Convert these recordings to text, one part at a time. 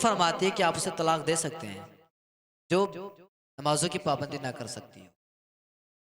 फरमाती है कि आप उसे तलाक दे सकते हैं जो नमाजों की पाबंदी ना कर सकती हो।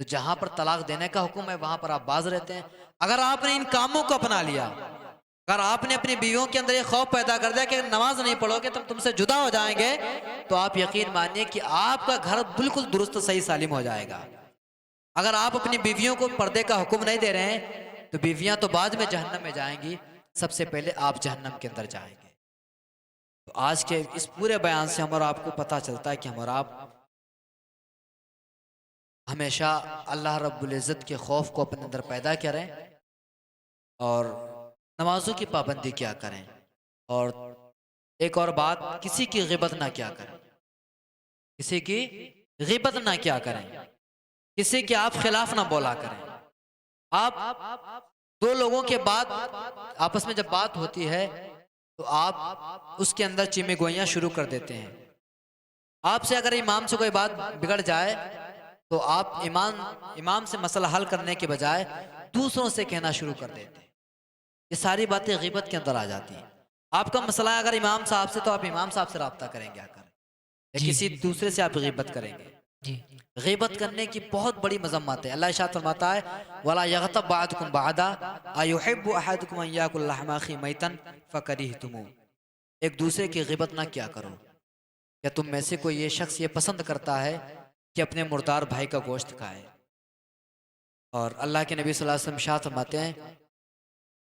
तो जहां पर तलाक देने का हुक्म है वहां पर आप बाज रहते हैं। अगर आपने इन कामों को अपना लिया, अगर आपने अपनी बीवियों के अंदर ये खौफ पैदा कर दिया कि नमाज नहीं पढ़ोगे तो तुमसे जुदा हो जाएंगे, तो आप यकीन मानिए कि आपका घर बिल्कुल दुरुस्त सही सालिम हो जाएगा। अगर आप अपनी बीवियों को पर्दे का हुक्म नहीं दे रहे हैं तो बीवियां तो बाद में जहन्नम में जाएंगी, सबसे पहले आप जहन्नम के अंदर जाएंगे। तो आज के इस पूरे बयान से हम और आपको पता चलता है कि हम और आप हमेशा अल्लाह रब्बुल इज़्ज़त के खौफ को अपने अंदर पैदा करें और नमाजों की पाबंदी क्या करें। और एक और बात, किसी की गिबत ना क्या करें, किसी की गिबत ना क्या करें, किसी के आप खिलाफ ना बोला करें। आप दो लोगों के बाद आपस में जब बात होती है तो आप उसके अंदर चीमे गोइयां शुरू कर देते हैं। आपसे अगर इमाम से कोई बात बिगड़ जाए तो आप इमाम से मसला हल करने के बजाय दूसरों से कहना शुरू कर देते हैं। ये सारी बातें गिबत के अंदर आ जाती हैं। आपका मसला है अगर इमाम साहब से, तो आप इमाम साहब से रब्ता करेंगे आकर, या जी किसी दूसरे से आप गिबत करेंगे। जी ग़ीबत करने की बहुत बड़ी मज़म्मत है। अल्लाह इरशाद फरमाता है वला यग़्तब बअदुकुम बअदा अयुहिब्बु अहदुकुम अन याकुल लहमा अखी मैतन फकरिहतुमू। एक दूसरे की ग़ीबत ना क्या करो। क्या तुम में से कोई ये शख्स ये पसंद करता है कि अपने मुर्दार भाई का गोश्त खाए। और अल्लाह के नबी सल्लल्लाहु अलैहि वसल्लम इरशाद फरमाते हैं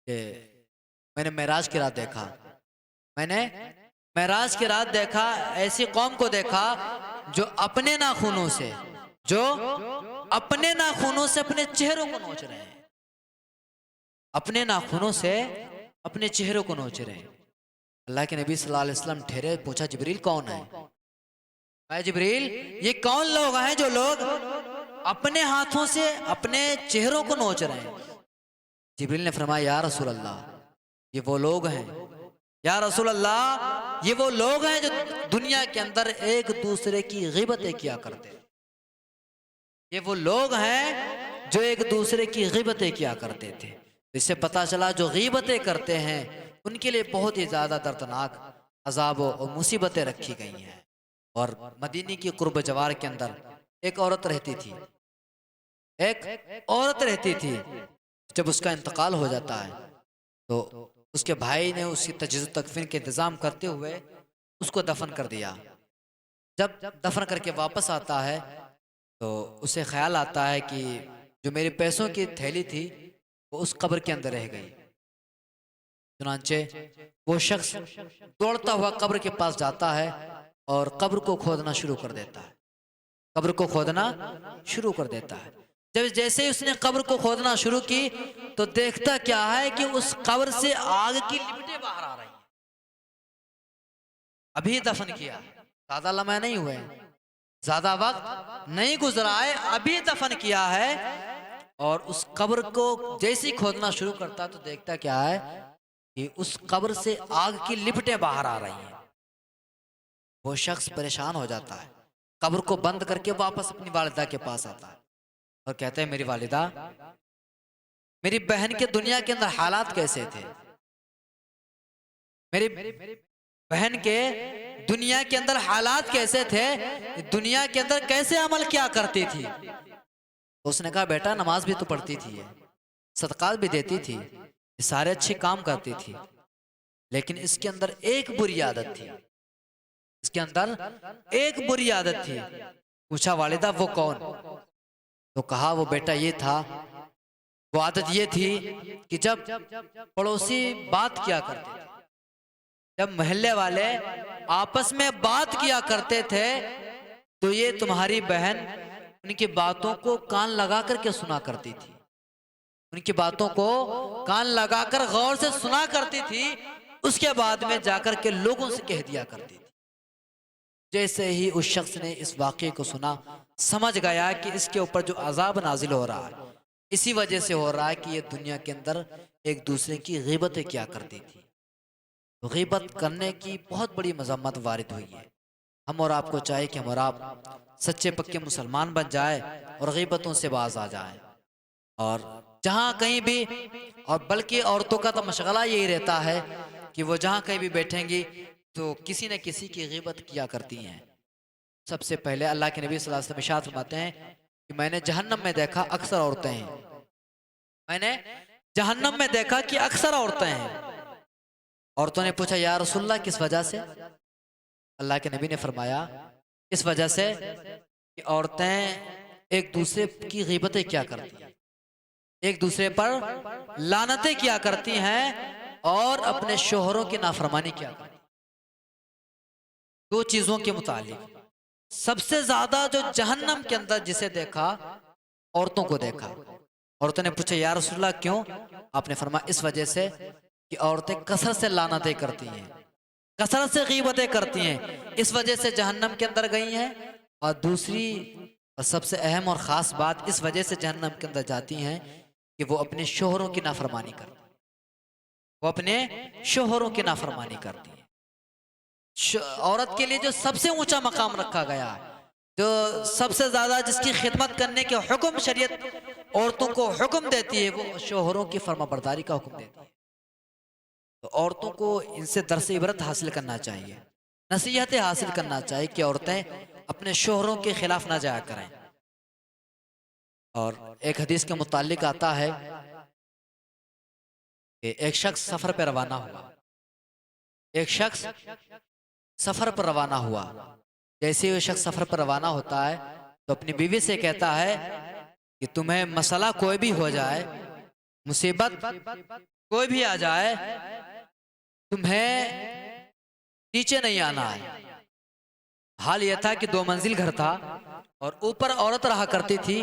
कि मैंने मेराज की रात देखा, मैंने मेराज की रात देखा, ऐसी कौम को देखा जो अपने नाखूनों से, जो अपने नाखूनों से अपने चेहरों को नोच रहे हैं, अपने नाखूनों से अपने चेहरों को नोच रहे हैं। अल्लाह के नबी सल्लल्लाहु अलैहि वसल्लम ठहरे, पूछा जिब्रील कौन है। भाई जिब्रील, ये कौन लोग हैं जो लोग अपने हाथों से अपने चेहरों को नोच रहे हैं। जिब्रील ने फरमाया या रसूल अल्लाह, ये वो लोग हैं, या रसूल अल्लाह ये वो लोग हैं जो दुनिया के अंदर एक दूसरे की गिबतें किया करते हैं। ये वो लोग हैं जो एक दूसरे की गिबतें किया करते थे। इससे पता चला जो गिबतें करते हैं उनके लिए बहुत ही ज़्यादा दर्दनाक अजाब और मुसीबतें रखी गई हैं। और मदीने की कुर्ब जवार के अंदर एक औरत रहती थी, एक औरत रहती थी। जब उसका इंतकाल हो जाता है तो उसके भाई ने उसकी तजहीज़ तकफीन के इंतज़ाम करते हुए उसको दफन कर दिया। जब दफन करके वापस आता है तो उसे ख्याल आता है कि जो मेरे पैसों की थैली थी वो उस कब्र के अंदर रह गई। चुनांचे वो शख्स दौड़ता हुआ कब्र के पास जाता है और कब्र को खोदना शुरू कर देता है, कब्र को खोदना शुरू कर देता है। जब जैसे ही उसने कब्र को खोदना शुरू की तो देखता क्या है कि उस कब्र से आग की लिपटें बाहर आ रही हैं। अभी दफन किया, ज्यादा लम्हा नहीं हुए, ज्यादा वक्त नहीं गुजरा है, अभी दफन किया है। और उस कब्र को जैसे ही खोदना शुरू करता तो देखता क्या है कि उस कब्र से आग की लिपटें बाहर आ रही हैं। वो शख्स परेशान हो जाता है, कब्र को बंद करके वापस अपनी वालिदा के पास आता है और कहते हैं मेरी वालिदा, मेरी बहन के दुनिया के अंदर हालात कैसे थे, मेरी बहन के दुनिया के अंदर हालात कैसे थे, दुनिया के अंदर कैसे अमल क्या करती थी। तो उसने कहा बेटा नमाज भी तो पढ़ती थी, सदकात भी देती थी, ये सारे अच्छे काम करती थी, लेकिन इसके अंदर एक बुरी आदत थी, इसके अंदर एक बुरी आदत थी। पूछा वालिदा वो कौन। तो कहा वो बेटा ये था, वो आदत ये थी कि जब पड़ोसी बात किया करते थे, जब मोहल्ले वाले आपस में बात किया करते थे तो ये तुम्हारी बहन उनकी बातों को कान लगा करके सुना करती थी, उनकी बातों को कान लगाकर गौर से सुना करती थी, उसके बाद में जाकर के लोगों से कह दिया करती थी। जैसे ही उस शख्स ने इस वाक़े को सुना समझ गया कि इसके ऊपर जो अजाब नाजिल हो रहा है इसी वजह से हो रहा है कि ये दुनिया के अंदर एक दूसरे की ग़ीबतें किया करती थी। तो ग़ीबत करने की बहुत बड़ी मज़म्मत वारिद हुई है। हम और आपको चाहिए कि हम और आप सच्चे पक्के मुसलमान बन जाए और ग़ीबतों से बाज आ जाए। और जहाँ कहीं भी, और बल्कि औरतों का तो मशगला यही रहता है कि वो जहाँ कहीं भी बैठेंगी तो किसी न किसी की ग़ीबत किया करती हैं। सबसे पहले अल्लाह के नबी सल्लल्लाहु अलैहि वसल्लम इरशाद फरमाते हैं कि मैंने जहन्नम में देखा अक्सर औरतें हैं। मैंने जहन्नम में देखा कि अक्सर औरतें हैं। औरतों ने पूछा या रसूलल्लाह किस वजह से? अल्लाह के नबी ने फरमाया इस वजह से कि औरतें एक दूसरे की ग़ीबतें क्या करती हैं, एक दूसरे पर लानतें किया करती हैं और अपने शोहरों की नाफरमानी किया करती हैं। दो चीजों के मुतालिक सबसे ज्यादा जो जहन्नम के अंदर जिसे देखा, औरतों को देखा। औरतों ने पूछा या रसूलल्लाह क्यों? आपने फरमाया इस वजह से कि औरतें कसरत से लानतें करती हैं, कसरत से ग़ीबतें करती हैं, इस वजह से जहन्नम के अंदर गई हैं। और दूसरी और सबसे अहम और ख़ास बात, इस वजह से जहन्नम के अंदर जाती हैं कि वो अपने शोहरों की नाफरमानी करती हैं, वो अपने शोहरों की नाफरमानी करती हैं। औरत के लिए जो सबसे ऊंचा मकाम रखा गया है, जो सबसे ज़्यादा जिसकी खिदमत करने के हुक्म शरीयत औरतों को हुक्म देती है, वो शोहरों की फर्माबरदारी का हुक्म देती है। तो औरतों को इनसे दर्स इबरत हासिल करना चाहिए, नसीहतें हासिल करना चाहिए कि औरतें अपने शोहरों के खिलाफ ना जाया करें। और एक हदीस के मुतालिक आता है कि एक शख्स सफ़र पर रवाना हुआ, एक शख्स सफ़र पर रवाना हुआ। जैसे ही वो शख्स सफ़र पर रवाना होता है तो अपनी बीवी से कहता है कि तुम्हें मसला कोई भी हो जाए, मुसीबत कोई भी आ जाए, तुम्हें नीचे नहीं आना है। हाल यह था कि 2 मंजिल घर था और ऊपर औरत रहा करती थी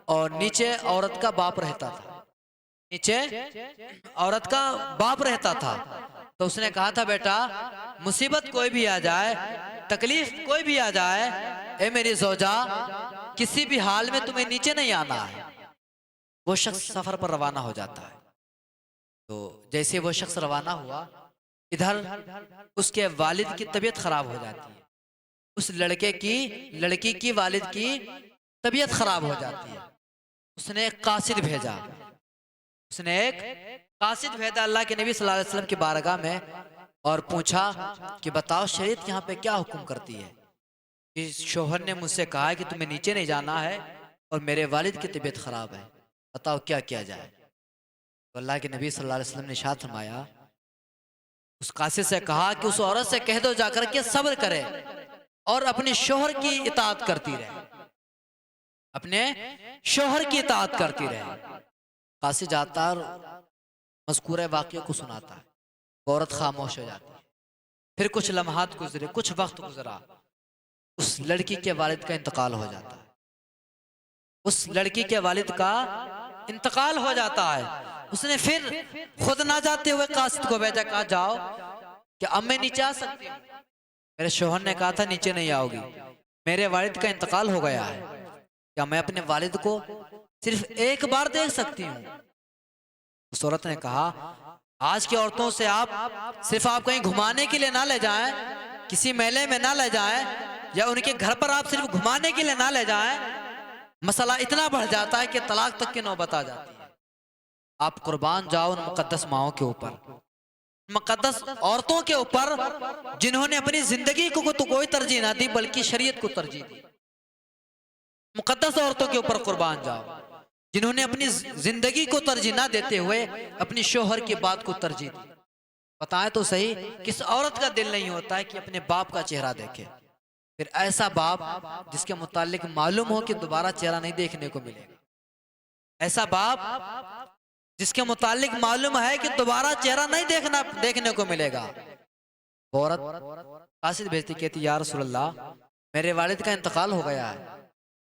और नीचे औरत का बाप रहता था, नीचे औरत का बाप रहता था। तो उसने कहा था बेटा मुसीबत कोई भी आ जाए, तकलीफ कोई भी आ जाए, ए मेरी ज़ौजा, किसी भी हाल में तुम्हें नीचे नहीं आना है। वो शख्स सफ़र पर रवाना हो जाता है। तो जैसे वो शख्स रवाना हुआ, इधर उसके वालिद की तबीयत खराब हो जाती है, उस लड़की की वालिद की तबीयत खराब हो जाती है। उसने एक कासिद भेजा, उसने एक कासिद भेजा अल्लाह के नबी सल्लल्लाहु अलैहि वसल्लम की बारगाह में और पूछा कि बताओ शरीयत यहाँ पे क्या हुक्म करती है कि शोहर ने मुझसे कहा है कि तुम्हें नीचे नहीं जाना है और मेरे वालिद की तबीयत खराब है, बताओ क्या किया जाए। तो अल्लाह के नबी सल्लल्लाहु अलैहि वसल्लम ने इरशाद फरमाया, उस कासिद से कहा कि उस औरत से कह दो जाकर के सब्र करे और अपने शोहर की इताअत करती रहे, अपने शोहर की इताअत करती रहे। कासिद जाता और मज़कूरे वाक़या को सुनाता है, औरत खामोश हो जाती है। फिर कुछ लम्हात गुजरे, कुछ वक्त गुजरा, उस लड़की के वालिद का इंतकाल हो जाता है, उस लड़की के वालिद का इंतकाल हो जाता है। उसने फिर खुद ना जाते हुए कासिद को भेजा, कहा जाओ कि अब मैं नीचे आ सकती हूँ? मेरे शोहर ने कहा था नीचे नहीं आओगी, मेरे वालिद का इंतकाल हो गया है, क्या मैं अपने वालिद को सिर्फ एक बार देख सकती हूँ? उस औरत ने कहा आज की औरतों से आप सिर्फ आप कहीं घुमाने के लिए ना ले जाएं, किसी मेले में ना ले जाएं, या उनके घर पर आप सिर्फ घुमाने के लिए ना ले जाएं, मसला इतना बढ़ जाता है कि तलाक तक की नौबत आ जाती है। आप कुर्बान जाओ उन मुकद्दस माओं के ऊपर, मुकद्दस औरतों के ऊपर जिन्होंने अपनी जिंदगी को तो कोई तरजीह ना दी बल्कि शरीयत को तरजीह दी। मुकद्दस औरतों के ऊपर कुर्बान जाओ जिन्होंने अपनी जिंदगी को तरजीह ना देते हुए अपनी शोहर की बात को तरजीह दी। बताएं तो सही, किस औरत का दिल नहीं होता है कि अपने बाप का चेहरा देखे, फिर ऐसा बाप जिसके मुतालिक मालूम हो कि दोबारा चेहरा नहीं देखने को मिलेगा, ऐसा बाप जिसके मुतालिक मालूम है कि दोबारा चेहरा नहीं देखने को मिलेगा। औरत कासिद भेजती, कहती या रसूलल्लाह मेरे वालिद का इंतकाल हो गया है,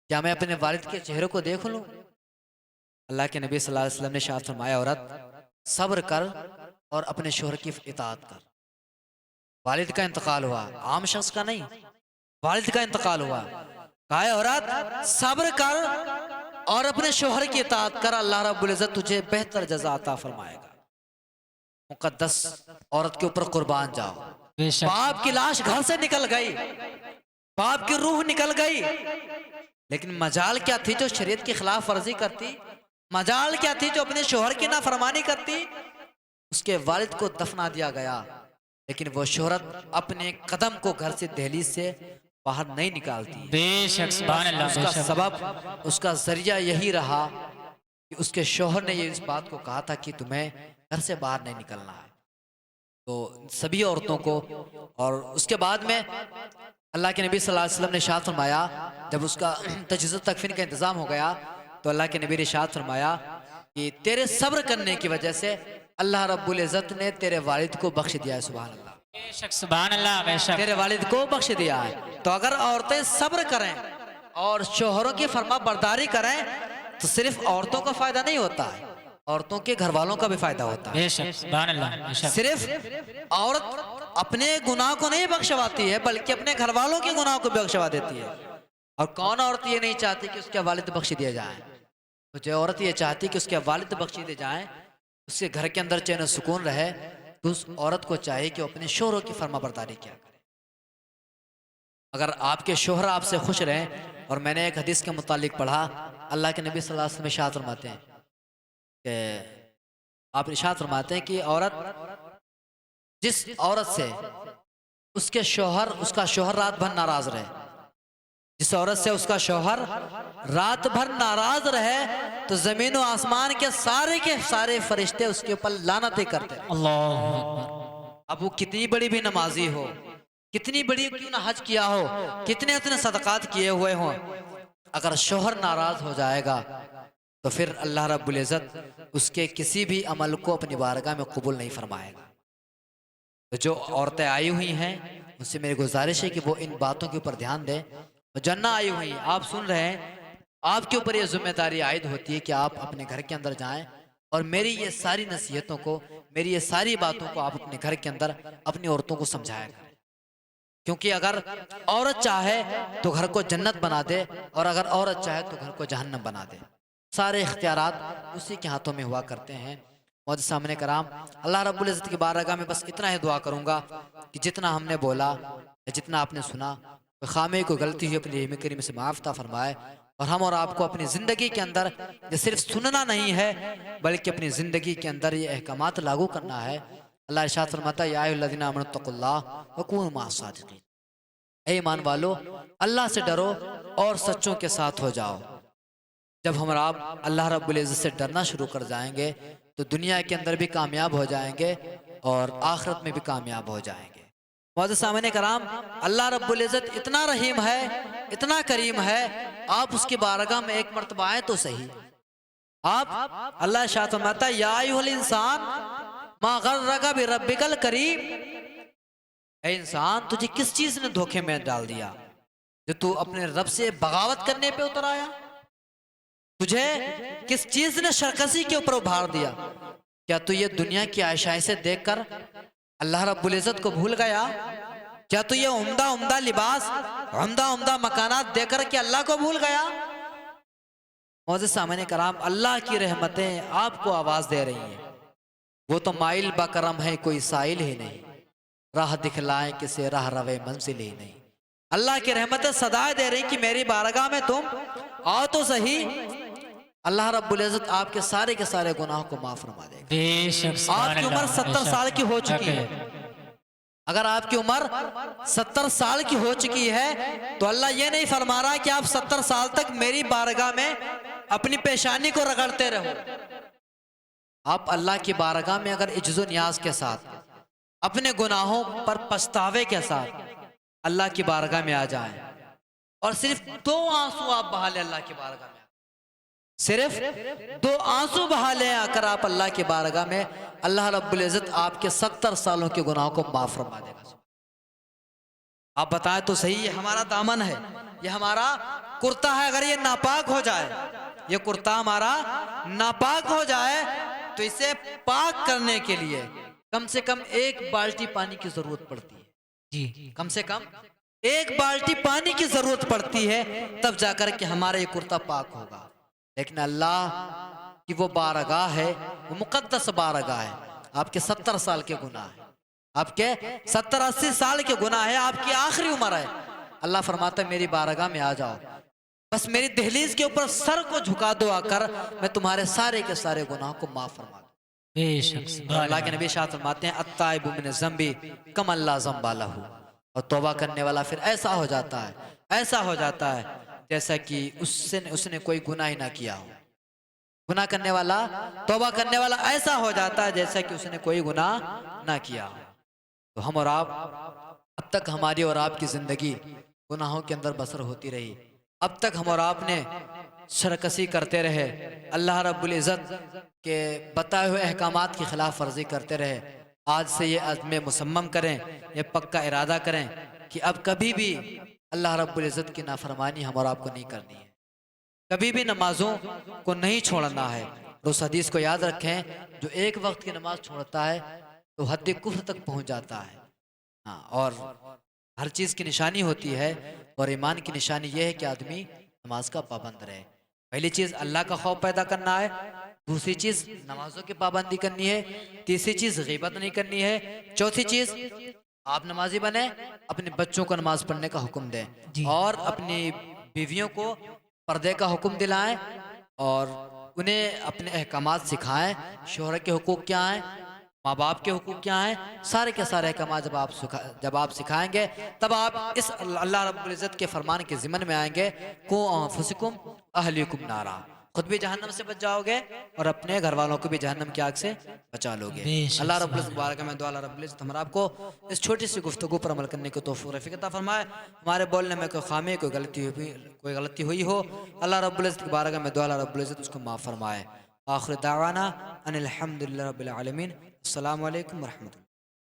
क्या मैं अपने वालिद के चेहरे को देख लूं? अल्लाह के नबी सल्लल्लाहु अलैहि वसल्लम ने इरशाद फरमाया, औरत सब्र कर और अपने शोहर की इताअत कर। वालिद का इंतकाल हुआ, आम शख्स का नहीं, वालिद का इंतकाल हुआ, कहा है औरत सब्र कर और अपने शोहर की इताअत कर, अल्लाह रब्बुल इज्जत तुझे बेहतर जज़ा अता फरमाएगा। मुकद्दस औरत के ऊपर कुर्बान जाओ। बाप की लाश घर से निकल गई, बाप की रूह निकल गई, लेकिन मजाल क्या थी जो शरीयत की खिलाफ वर्जी करती, मजाल क्या थी जो अपने शोहर की नाफरमानी करती। उसके वालिद को दफना दिया गया, लेकिन वो शोहरत अपने कदम को घर से दहलीज से बाहर नहीं निकालती है। बेशक सुभान अल्लाह, उसका बेशक। सबब, उसका जरिया यही रहा कि उसके शोहर ने ये इस बात को कहा था कि तुम्हें घर से बाहर नहीं निकलना है। तो सभी औरतों को, और उसके बाद में अल्लाह के नबी सल्लल्लाहु अलैहि वसल्लम ने इरशाद फरमाया, जब उसका तजहिज़ तकफीन का इंतज़ाम हो गया तो अल्लाह के नबी ने इरशाद फरमाया कि तेरे सब्र करने की वजह से अल्लाह रब्बुल इज़्ज़त ने तेरे वालिद को बख्श दिया है। सुभान अल्लाह, बेशक सुभान अल्लाह, बेशक। तेरे वालिद को बख्श दिया है। तो अगर औरतें सब्र करें और शोहरों की फरमा बरदारी करें तो सिर्फ औरतों का फायदा नहीं होता है, औरतों के घर वालों का भी फायदा होता है। बेशक सुभान अल्लाह, बेशक। सिर्फ औरत अपने गुनाह को नहीं बख्शवाती है बल्कि अपने घर वालों के गुनाह को भी बख्शवा देती है। और कौन औरत ये नहीं चाहती कि उसके वालिद बख्श दिए जाएं? तो जो औरत ये चाहती कि उसके वालिद बख्श दिए जाएं, उसके घर के अंदर चैन सुकून रहे, तो उस औरत को चाहिए कि वो अपने शोहरों की फरमा बरदारी किया करे। अगर आपके शोहर आपसे खुश रहें, और मैंने एक हदीस के मुतालिक पढ़ा, अल्लाह के नबी सल्लल्लाहु अलैहि वसल्लम इरशाद फरमाते हैं कि आप इरशाद फरमाते हैं कि औरत, जिस औरत से उसका शोहर रात भर नाराज रहे, जिस औरत से उसका शोहर रात भर नाराज रहे, तो जमीन और आसमान के सारे फरिश्ते उसके ऊपर लानतें करते हैं। अल्लाहु अकबर। अब वो कितनी बड़ी भी नमाजी हो, कितनी बड़ी क्यों ना हज किया हो, कितने उतने सदकात किए हुए हों, अगर शोहर नाराज हो जाएगा तो फिर अल्लाह रब्बुल इज़्ज़त उसके किसी भी अमल को अपनी बारगाह में कबूल नहीं फरमाएगा। तो जो औरतें आई हुई हैं उनसे मेरी गुजारिश है कि वो इन बातों के ऊपर ध्यान दें। जन्ना आई हुई, आप सुन रहे हैं, आपके ऊपर ये जिम्मेदारी आयद होती है कि आप अपने घर के अंदर जाएं और मेरी ये सारी नसीहतों को, मेरी ये सारी बातों को आप अपने घर के अंदर अपनी औरतों को समझाया करें। क्योंकि अगर औरत चाहे तो घर को जन्नत बना दे, और अगर औरत चाहे तो घर को जहन्नम बना दे। सारे इख्तियारात उसी के हाथों में हुआ करते हैं। मौजूद सामने कराम, अल्लाह रब्बुल इज़्ज़त की बारगाह में बस इतना ही दुआ करूँगा कि जितना हमने बोला या जितना आपने सुना, कोई खामी, कोई गलती हुई, अपनी रहम करीम से माफ़ ता फरमाए, और हम और आपको अपनी ज़िंदगी के अंदर ये सिर्फ सुनना नहीं है बल्कि अपनी ज़िंदगी के अंदर ये अहकामात लागू करना है। अल्लाह इरशाद फरमाता है, या अय्युहल्लज़ीना आमनू तक़ुल्लाह व कूनू मअस-सादिक़ीन, ऐ ईमान वालो, अल्लाह से डरो और सच्चों के साथ हो जाओ। जब हम आप अल्लाह रब्बुल इज़्ज़त से डरना शुरू कर जाएंगे तो दुनिया के अंदर भी कामयाब हो जाएंगे और आखिरत में भी कामयाब हो जाएंगे। मौजूद सामने कराम, अल्लाह रब्बुल इज़्ज़त इतना रहीम है, इतना करीम है, आप उसकी बारगाह में एक मर्तबा आए तो सही। आप अल्लाह शाह फरमाता है, या अय्युहल इंसान मा गर्रका बिरब्बिकल करीम, ऐ इंसान, तुझे किस चीज ने धोखे में डाल दिया जो तू अपने रब से बगावत करने पे उतर आया? तुझे किस चीज ने शर्कसी के ऊपर उभार दिया? क्या तू ये दुनिया की आशाएं से देखकर अल्लाह रब्बुल इज़्ज़त को भूल गया? क्या तू ये उम्दा उम्दा लिबास, उम्दा उम्दा मकानात देकर के अल्लाह को भूल गया? मौजूद सामने कराम, अल्लाह की रहमतें आपको आवाज दे रही हैं। वो तो माइल बकरम है, कोई साइल ही नहीं, राह दिखलाए किसे राह रवे मंजिल ही नहीं। अल्लाह की रहमतें सदाएं दे रही कि मेरी बारगाह में तुम आओ तो सही। अल्लाह रब्बुल इज़्ज़त आपके सारे के सारे गुनाहों को माफ फरमा देगा। बेशक आपकी उम्र 70 साल की हो चुकी है, अगर आपकी उम्र 70 साल की हो चुकी है तो अल्लाह ये नहीं फरमा रहा कि आप 70 साल तक मेरी बारगाह में अपनी पेशानी को रगड़ते रहो। आप अल्लाह की बारगाह में अगर इज्ज़ो नियाज के साथ, अपने गुनाहों पर पछतावे के साथ अल्लाह की बारगाह में आ जाएं और सिर्फ 2 आंसू आप बहा लें अल्लाह की बारगाह में, सिर्फ 2 आंसू बहा लें आकर आप अल्लाह की बारगाह में, अल्लाह रब्बुल इज़्ज़त आपके 70 सालों के गुनाहों को माफ फरमा देगा। आप बताएं तो सही, ये हमारा दामन है, ये हमारा कुर्ता है, अगर ये नापाक हो जाए, ये कुर्ता हमारा नापाक हो जाए तो इसे पाक करने के लिए कम से कम 1 बाल्टी पानी की जरूरत पड़ती है जी, कम से कम 1 बाल्टी पानी की जरूरत पड़ती है, तब जाकर के हमारा ये कुर्ता पाक होगा। लेकिन अल्लाह की वो बारगाह है, वो मुकद्दस बारगाह है। आपके 70 साल के गुनाह है, आपके 70-80 साल के गुनाह है, आपकी आखिरी उम्र है। अल्लाह फरमाता है मेरी बारगाह में आ जाओ, बस मेरी दहलीज के ऊपर सर को झुका दो आकर, मैं तुम्हारे सारे के सारे गुनाहों को माफ फरमा दूं। बेशक और सुभान अल्लाह के अल्लाह नबी शाह फरमाते हैं अत्ताइबु मिन ज़ंबी कम अल्ला ज़ंबा लहू। और तौबा करने वाला फिर ऐसा हो जाता है, ऐसा हो जाता है जैसा कि उससे उसने कोई गुनाह ही ना किया हो। गुनाह करने वाला, तौबा करने वाला ऐसा हो जाता है जैसा कि उसने कोई गुनाह ना किया हो। तो हम और आप, अब तक हमारी और आपकी ज़िंदगी गुनाहों के अंदर बसर होती रही। अब तक हम और आपने सरकशी करते रहे, अल्लाह रब्बुल इज़्ज़त के बताए हुए अहकामात की खिलाफ वर्जी करते रहे। आज से ये अज़्म मुसम्मम करें, ये पक्का इरादा करें कि अब कभी भी अल्लाह रब्बुल इज़्ज़त की नाफरमानी हम और आपको नहीं करनी है। कभी भी नमाजों को नहीं छोड़ना है। और उस हदीस को याद रखें, जो एक वक्त की नमाज छोड़ता है तो हद कुफ्र तक पहुंच जाता है। हाँ, और हर चीज़ की निशानी होती है, और ईमान की निशानी यह है कि आदमी नमाज का पाबंद रहे। पहली चीज़ अल्लाह का खौफ पैदा करना है, दूसरी चीज़ नमाजों की पाबंदी करनी है, तीसरी चीज़ गीबत नहीं करनी है, चौथी चीज़ आप नमाजी बने, अपने बच्चों को नमाज पढ़ने का हुक्म दें, जी और अपनी बीवियों को पर्दे का हुक्म दिलाएं, और उन्हें अपने अहकामात सिखाएं। शोहर के हुकूक क्या हैं, माँ बाप के हुकूक क्या हैं, सारे के सारे अहकामात जब आप सिखाएंगे, तब आप इस अल्लाह रब्बुल इज़्ज़त के फरमान के ज़िम्मन में आएंगे। को अनफुसिकुम अहलिकुम नारा, खुद भी जहन्नम से बच जाओगे और अपने घर वालों को भी जहन्नम की आग से बचा लोगे। बेशक अल्लाह रब्बुल इज़्ज़त सुभान मुबारक में दुआ अल्लाह रब्बुल इज़्ज़त हमारा आपको इस छोटी सी गुफ्तगू पर अमल करने को तौफीक रफ़ीक अता फरमाए। हमारे बोलने में कोई खामी, कोई गलती हुई हो, अल्लाह रब्बुल इज़्ज़त की बारगाह में दुआ अल्लाह रब्बुल इज़्ज़त उसको माफ़ फरमाए। आखिर दावाना अनिल हम्दुलिल्लाहि रब्बिल आलमीन। अस्सलामु अलैकुम व रहमतुल्लाह।